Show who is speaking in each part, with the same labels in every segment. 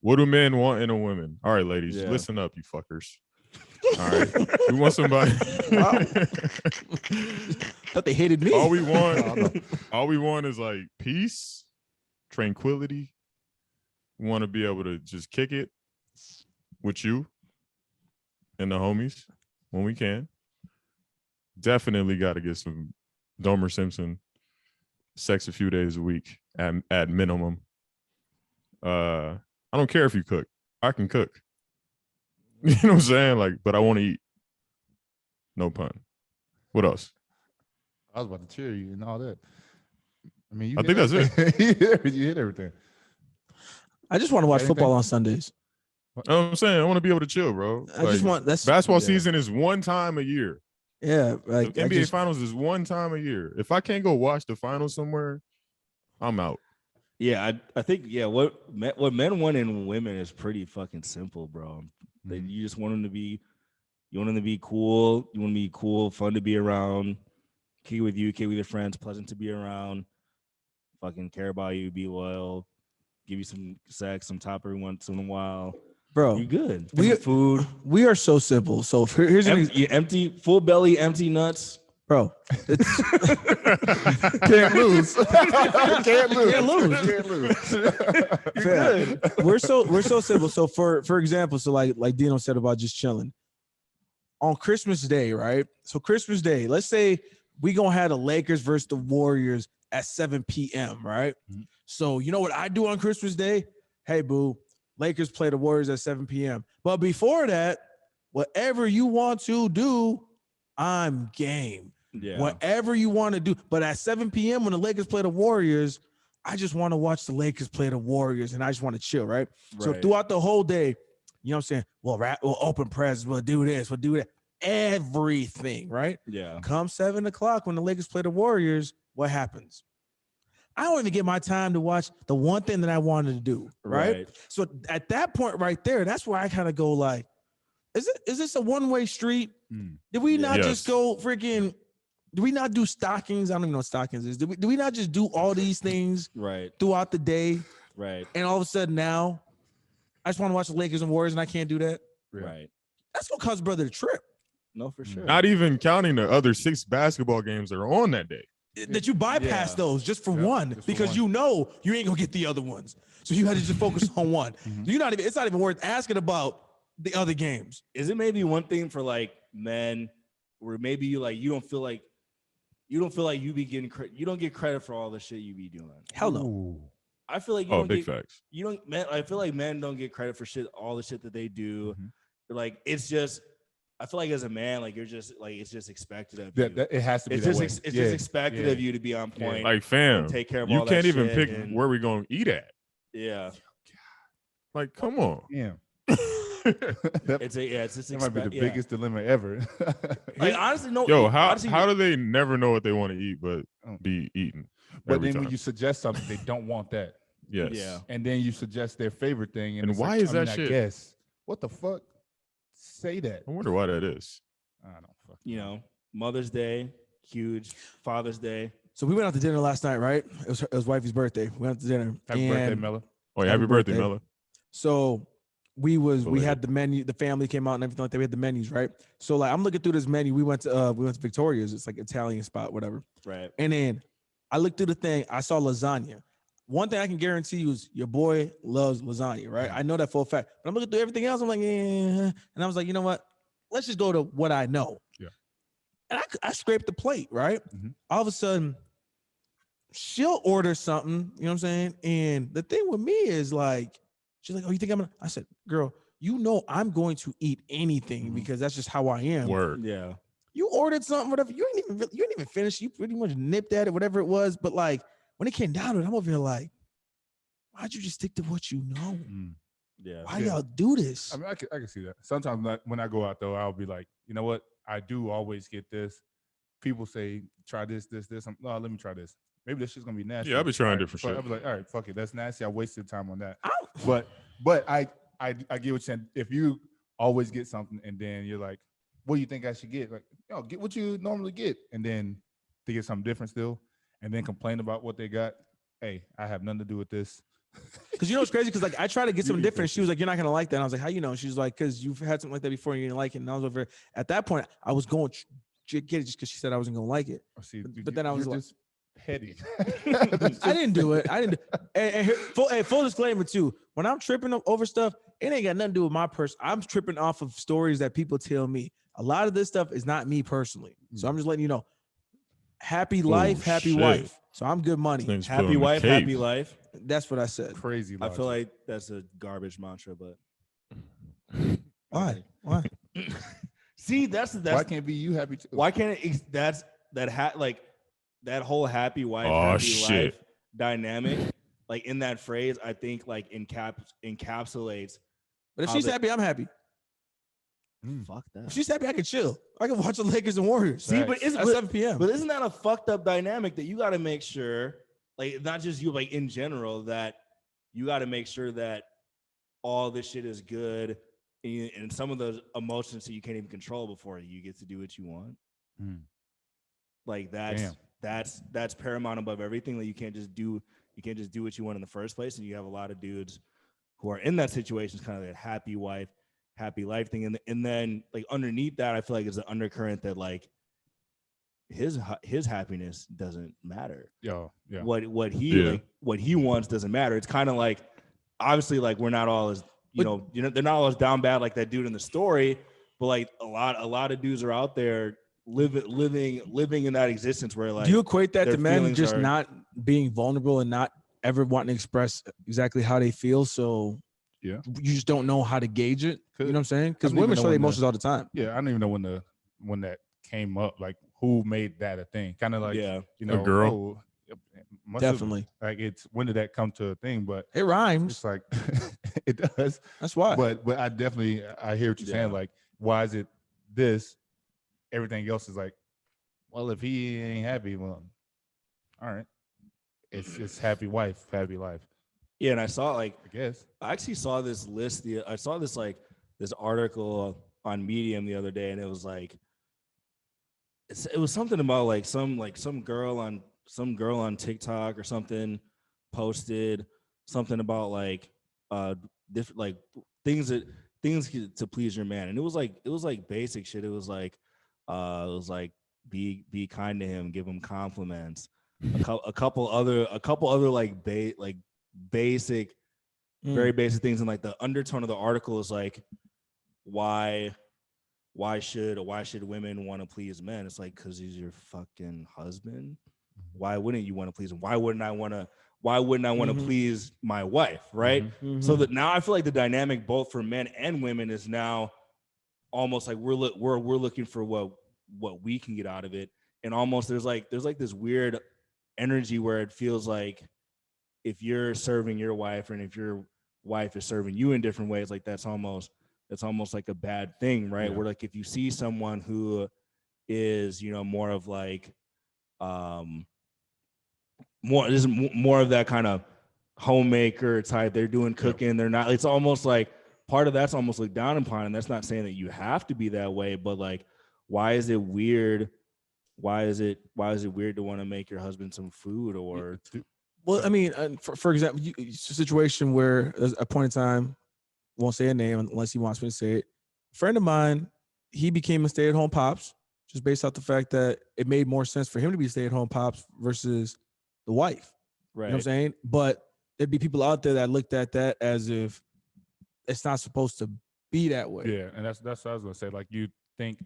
Speaker 1: What do men want in a woman? All right, ladies, listen up, you fuckers. All right, we want somebody.
Speaker 2: Thought they hated me.
Speaker 1: All we want is like peace, tranquility. We want to be able to just kick it with you and the homies when we can. Definitely got to get some Domer Simpson sex a few days a week at minimum. I don't care if you cook. I can cook. You know what I'm saying? Like, but I want to eat. No pun. What else?
Speaker 3: I was about to cheer you and all that. I mean,
Speaker 1: I think that's
Speaker 3: it. You hit everything.
Speaker 2: I just want to watch football on Sundays.
Speaker 1: You know what I'm saying? I want to be able to chill, bro.
Speaker 2: I just want
Speaker 1: basketball season is one time a year.
Speaker 2: Yeah, like
Speaker 1: the NBA finals is one time a year. If I can't go watch the finals somewhere, I'm out.
Speaker 4: Yeah, I think what men want in women is pretty fucking simple, bro. You just want them to be, cool. You want them to be cool, fun to be around, kick with you, kick with your friends, pleasant to be around, fucking care about you, be loyal, give you some sex, some top every once in a while.
Speaker 2: Bro,
Speaker 4: you good. Food.
Speaker 2: We are so simple. So here's
Speaker 4: empty, full belly, empty nuts.
Speaker 2: Bro,
Speaker 3: can't lose. Can't lose.
Speaker 2: Good. We're so simple. So for example, so like Dino said about just chilling on Christmas Day, right? So Christmas Day, let's say we gonna have the Lakers versus the Warriors at 7 p.m. Right? Mm-hmm. So you know what I do on Christmas Day? Hey, boo, Lakers play the Warriors at 7 p.m. But before that, whatever you want to do, I'm game. Yeah. Whatever you want to do. But at 7 p.m. when the Lakers play the Warriors, I just want to watch the Lakers play the Warriors and I just want to chill, right? So throughout the whole day, you know what I'm saying? We'll open presents, we'll do this, we'll do that. Everything, right?
Speaker 4: Yeah.
Speaker 2: Come 7 o'clock when the Lakers play the Warriors, what happens? I don't even get my time to watch the one thing that I wanted to do, right? So at that point right there, that's where I kind of go like, is this a one-way street? Did we not just go freaking... Do we not do stockings? I don't even know what stockings is. Do we not just do all these things throughout the day?
Speaker 4: Right.
Speaker 2: And all of a sudden now, I just want to watch the Lakers and Warriors and I can't do that?
Speaker 4: Right.
Speaker 2: That's what cause brother the trip.
Speaker 4: No, for sure.
Speaker 1: Not even counting the other 6 basketball games that are on that day.
Speaker 2: That you bypass those just for one, just because you know you ain't gonna get the other ones. So you had to just focus on one. So it's not even worth asking about the other games.
Speaker 4: Is it maybe one thing for like men where maybe you don't feel like you be getting credit. You don't get credit for all the shit you be doing.
Speaker 2: Hell no.
Speaker 4: I feel like
Speaker 1: facts.
Speaker 4: You don't, man. I feel like men don't get credit for all the shit that they do. Like it's just. I feel like as a man, like you're just like it's just expected of you.
Speaker 3: It has to be.
Speaker 4: It's just expected of you to be on point.
Speaker 1: Like fam,
Speaker 4: take care of
Speaker 1: you
Speaker 4: all
Speaker 1: can't
Speaker 4: that
Speaker 1: even
Speaker 4: shit
Speaker 1: pick
Speaker 4: and,
Speaker 1: where we gonna eat at.
Speaker 4: Yeah.
Speaker 1: Like come on.
Speaker 3: Yeah.
Speaker 4: That
Speaker 3: might be the biggest dilemma ever.
Speaker 4: Like honestly, no.
Speaker 1: Yo, how do they never know what they want to eat but be eaten?
Speaker 3: But then when you suggest something, they don't want that.
Speaker 1: Yes.
Speaker 4: Yeah.
Speaker 3: And then you suggest their favorite thing, and
Speaker 1: why is that shit?
Speaker 3: I guess what the fuck? Say that.
Speaker 1: I wonder why that is.
Speaker 3: I don't fucking
Speaker 4: Mother's Day, huge. Father's Day.
Speaker 2: So we went out to dinner last night, right? It was wifey's birthday. We went out to dinner.
Speaker 3: Happy birthday, Mella.
Speaker 1: Oh, yeah, happy birthday, Mella.
Speaker 2: So we had the menu, the family came out and everything like that. We had the menus, right? So like I'm looking through this menu. We went to Victoria's. It's like Italian spot, whatever.
Speaker 4: Right.
Speaker 2: And then I looked through the thing. I saw lasagna. One thing I can guarantee you is your boy loves lasagna, right? I know that for a fact. But I'm looking through everything else. I'm like, and I was like, you know what? Let's just go to what I know.
Speaker 1: Yeah.
Speaker 2: And I scraped the plate, right? All of a sudden, she'll order something, you know what I'm saying? And the thing with me is like, she's like, oh, you think I'm gonna? I said, girl, you know I'm going to eat anything because that's just how I am.
Speaker 1: Word.
Speaker 4: Yeah.
Speaker 2: You ordered something, whatever. You ain't even finished. You pretty much nipped at it, whatever it was. But like when it came down to it, I'm over here like, why'd you just stick to what you know?
Speaker 4: Yeah.
Speaker 2: Why y'all do this?
Speaker 3: I mean, I can see that. Sometimes when I go out though, I'll be like, you know what? I do always get this. People say, try this. No, let me try this. Maybe this shit's gonna be nasty.
Speaker 1: Yeah, I'll be trying different shit.
Speaker 3: I'll be like, all right, fuck it. That's nasty. I wasted time on that. But I get what you're saying. If you always get something and then you're like, what do you think I should get? Like, get what you normally get. And then they get something different still and then complain about what they got. Hey, I have nothing to do with this.
Speaker 2: Because you know what's crazy? Because like I tried to get something
Speaker 3: You need
Speaker 2: different. She was like, "You're not gonna like that." And I was like, "How you know?" And she was like, "Because you've had something like that before and you didn't like it." And I was over at that point. I was going to get it just because she said I wasn't gonna like it.
Speaker 3: See,
Speaker 2: But then I was
Speaker 3: you're
Speaker 2: like,
Speaker 3: just petty.
Speaker 2: I didn't do it. I didn't. And full disclaimer too. When I'm tripping over stuff, it ain't got nothing to do with my person. I'm tripping off of stories that people tell me. A lot of this stuff is not me personally. So I'm just letting you know. Happy life, happy
Speaker 1: shit.
Speaker 2: wife. So I'm good money.
Speaker 1: Things
Speaker 4: Happy
Speaker 1: pulling the
Speaker 4: wife,
Speaker 1: cape.
Speaker 4: happy life.
Speaker 2: That's what I said.
Speaker 3: Crazy.
Speaker 4: I feel
Speaker 3: logic.
Speaker 4: like that's a garbage mantra, but
Speaker 2: Why? Why?
Speaker 4: see, that's
Speaker 3: why can't be you happy too?
Speaker 4: why can't it? That's like that whole happy wife,
Speaker 1: Oh,
Speaker 4: happy
Speaker 1: shit.
Speaker 4: life dynamic. Like in that phrase, I think like encapsulates.
Speaker 2: But if
Speaker 4: How
Speaker 2: she's
Speaker 4: the-
Speaker 2: happy, I'm happy.
Speaker 4: Fuck
Speaker 2: If
Speaker 4: that.
Speaker 2: she's happy, I can chill. I can watch the Lakers and Warriors.
Speaker 4: See, but
Speaker 3: Facts.
Speaker 4: it's
Speaker 2: At 7 p.m.
Speaker 4: But isn't that a fucked up dynamic that you got to make sure, like, not just you, like in general, that you got to make sure that all this shit is good and some of those emotions that you can't even control before you get to do what you want.
Speaker 3: Mm.
Speaker 4: Like that's
Speaker 3: Damn.
Speaker 4: that's paramount above everything. Like you can't just do what you want in the first place. And you have a lot of dudes who are in that situation, it's kind of that happy wife, happy life thing. And then like underneath that, I feel like it's an undercurrent that like his happiness doesn't matter.
Speaker 3: Yeah.
Speaker 4: What he
Speaker 1: Yeah.
Speaker 4: like what he wants doesn't matter. It's kind of like obviously like we're not all as you know they're not all as down bad like that dude in the story, but like a lot of dudes are out there living in that existence where like
Speaker 2: Do you equate that
Speaker 4: their
Speaker 2: to men
Speaker 4: feelings
Speaker 2: just
Speaker 4: are-
Speaker 2: not being vulnerable and not ever wanting to express exactly how they feel? So
Speaker 3: Yeah.
Speaker 2: you just don't know how to gauge it. You know what I'm saying? Because
Speaker 3: I don't even
Speaker 2: women
Speaker 3: know
Speaker 2: show their
Speaker 3: when the-
Speaker 2: emotions all the time.
Speaker 3: Yeah. I don't even know when that came up. Like who made that a thing? Kind of like
Speaker 4: yeah.
Speaker 3: you know,
Speaker 1: girl.
Speaker 3: oh, it must have-
Speaker 2: Definitely.
Speaker 3: like it's when did that come to a thing? But
Speaker 2: It rhymes.
Speaker 3: it's like it does.
Speaker 2: That's why.
Speaker 3: But I definitely I hear what you're saying.
Speaker 4: Yeah.
Speaker 3: Like, why is it this? Everything else is like, well, if he ain't happy, well, all right. It's happy wife, happy life.
Speaker 4: Yeah, and I saw like
Speaker 3: I guess.
Speaker 4: I actually saw this list. I saw this like this article on Medium the other day, and it was like it was something about like some girl on TikTok or something posted something about like different like things to please your man, and it was like basic shit. It was like be kind to him, give him compliments. A couple other like basic very basic things, and like the undertone of the article is like why should women want to please men? It's like because he's your fucking husband. Why wouldn't you want to please him? Why wouldn't I want to
Speaker 2: Mhm.
Speaker 4: please my wife, right?
Speaker 2: Mhm.
Speaker 4: So that now I feel like the dynamic both for men and women is now almost like we're looking for what we can get out of it, and almost there's like this weird energy where it feels like if you're serving your wife and if your wife is serving you in different ways, like that's almost like a bad thing, right?
Speaker 3: Yeah.
Speaker 4: Where like if you see someone who is, you know, more of like more of that kind of homemaker type, they're doing cooking, they're not, it's almost like part of that's almost looked down upon, and that's not saying that you have to be that way, but like why is it weird to want to make your husband some food or
Speaker 2: Well, I mean, for example, it's a situation where there's a point in time, won't say a name unless he wants me to say it. A friend of mine, he became a stay-at-home pops just based off the fact that it made more sense for him to be a stay-at-home pops versus the wife.
Speaker 4: right?
Speaker 2: You know what I'm saying? But there'd be people out there that looked at that as if it's not supposed to be that way.
Speaker 3: Yeah, and that's what I was gonna say. Like you think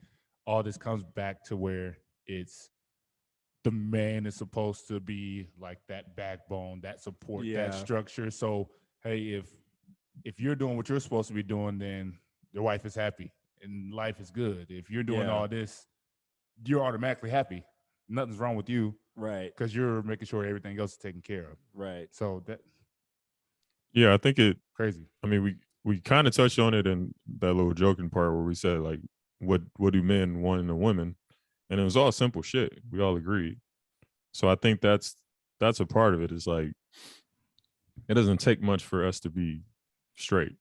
Speaker 3: all this comes back to where it's the man is supposed to be like that backbone, that support,
Speaker 4: Yeah.
Speaker 3: that structure. So hey, if you're doing what you're supposed to be doing, then your wife is happy and life is good. If you're doing
Speaker 4: Yeah.
Speaker 3: all this, you're automatically happy. Nothing's wrong with you
Speaker 4: Right,
Speaker 3: because you're making sure everything else is taken care of.
Speaker 4: right.
Speaker 3: So that
Speaker 1: Yeah, I think it.
Speaker 3: crazy.
Speaker 1: I mean, we kind of touched on it in that little joking part where we said like, what do men want in a woman, and it was all simple shit. We all agreed. So I think that's a part of it. Is like, it doesn't take much for us to be straight.